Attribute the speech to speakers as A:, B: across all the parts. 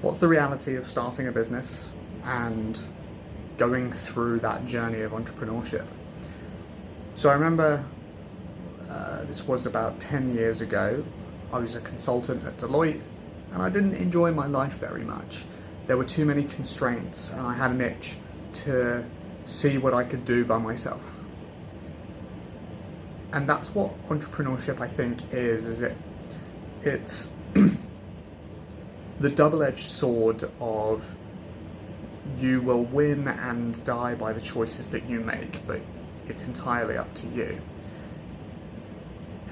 A: What's the reality of starting a business and going through that journey of entrepreneurship? So I remember this was about 10 years ago. I was a consultant at Deloitte and I didn't enjoy my life very much. There were too many constraints and I had an itch to see what I could do by myself. And that's what entrepreneurship, I think, is it's the double-edged sword of you will win and die by the choices that you make, but it's entirely up to you.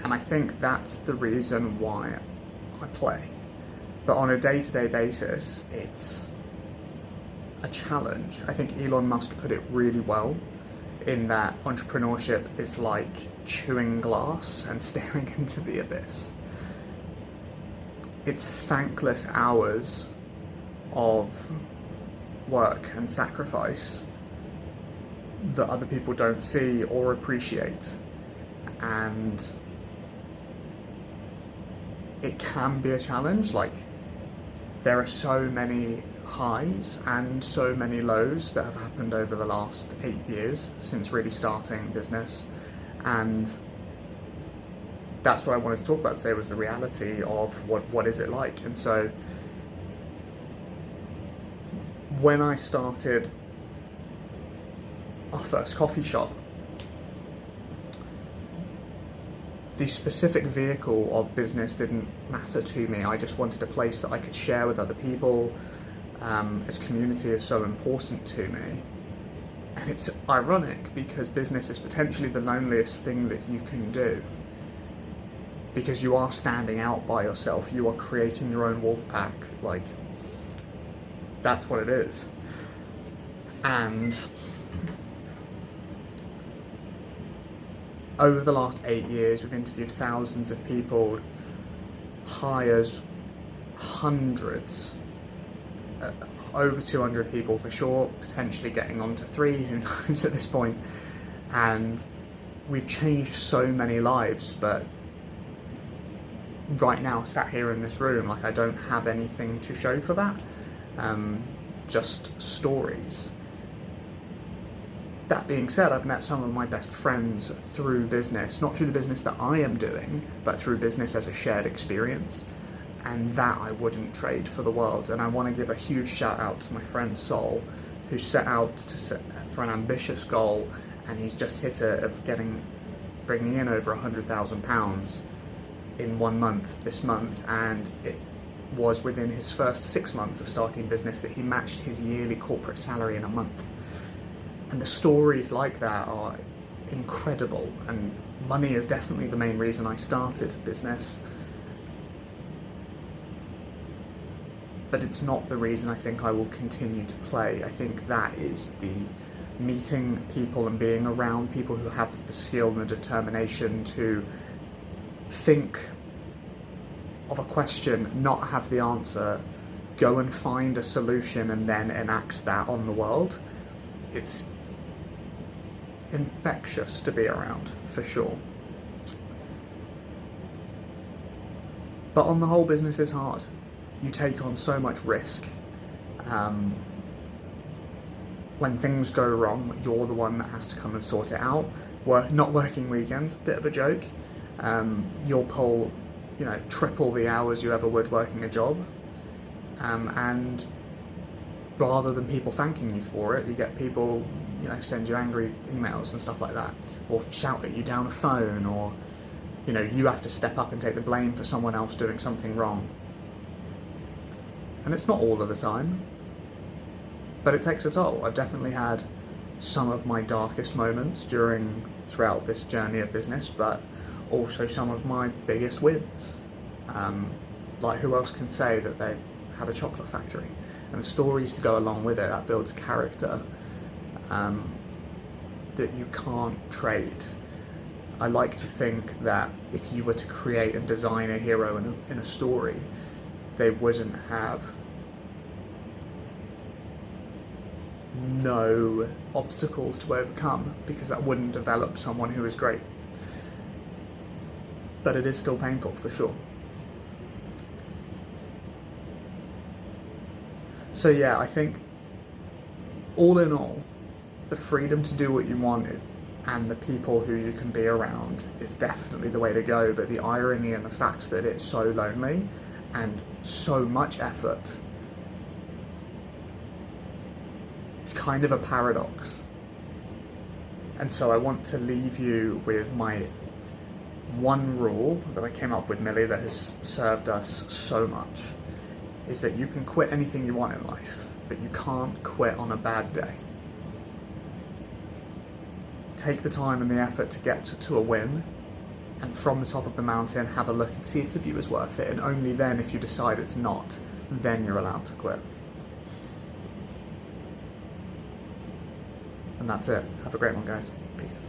A: And I think that's the reason why I play. But on a day-to-day basis, it's a challenge. I think Elon Musk put it really well in that entrepreneurship is like chewing glass and staring into the abyss. It's thankless hours of work and sacrifice that other people don't see or appreciate, and it can be a challenge. Like, there are so many highs and so many lows that have happened over the last 8 years since really starting business, and that's what I wanted to talk about today, was the reality of what is it like. And so when I started our first coffee shop, the specific vehicle of business didn't matter to me. I just wanted a place that I could share with other people, as community is so important to me. And it's ironic because business is potentially the loneliest thing that you can do, because you are standing out by yourself, you are creating your own wolf pack. Like, that's what it is. And over the last 8 years, we've interviewed thousands of people, hired hundreds, over 200 people for sure, potentially getting on to 3, who knows at this point. And we've changed so many lives, but right now, sat here in this room, like, I don't have anything to show for that, just stories. That being said, I've met some of my best friends through business, not through the business that I am doing, but through business as a shared experience, and that I wouldn't trade for the world. And I want to give a huge shout out to my friend Sol, who set out for an ambitious goal, and he's just hit it of bringing in over £100,000 in 1 month this month, and it was within his first 6 months of starting business that he matched his yearly corporate salary in a month. And the stories like that are incredible, and money is definitely the main reason I started business, but it's not the reason I think I will continue to play. I think that is the meeting people and being around people who have the skill and the determination to think of a question, not have the answer, go and find a solution and then enact that on the world. It's infectious to be around, for sure. But on the whole, business is hard. You take on so much risk. When things go wrong, you're the one that has to come and sort it out. Not working weekends, bit of a joke. You'll pull, triple the hours you ever would working a job, and rather than people thanking you for it, you get people, send you angry emails and stuff like that, or shout at you down a phone, or you have to step up and take the blame for someone else doing something wrong. And it's not all of the time, but it takes a toll. I've definitely had some of my darkest moments throughout this journey of business, but also some of my biggest wins. Like, who else can say that they had a chocolate factory? And the stories to go along with it, that builds character that you can't trade. I like to think that if you were to create and design a hero in a story, they wouldn't have no obstacles to overcome, because that wouldn't develop someone who is great. But it is still painful, for sure. So yeah, I think all in all, the freedom to do what you wanted and the people who you can be around is definitely the way to go. But the irony and the fact that it's so lonely and so much effort, it's kind of a paradox. And so I want to leave you with my one rule that I came up with, Millie, that has served us so much, is that you can quit anything you want in life, but you can't quit on a bad day. Take the time and the effort to get to a win, and from the top of the mountain have a look and see if the view is worth it, and only then, if you decide it's not, then you're allowed to quit. And that's it. Have a great one, guys. Peace.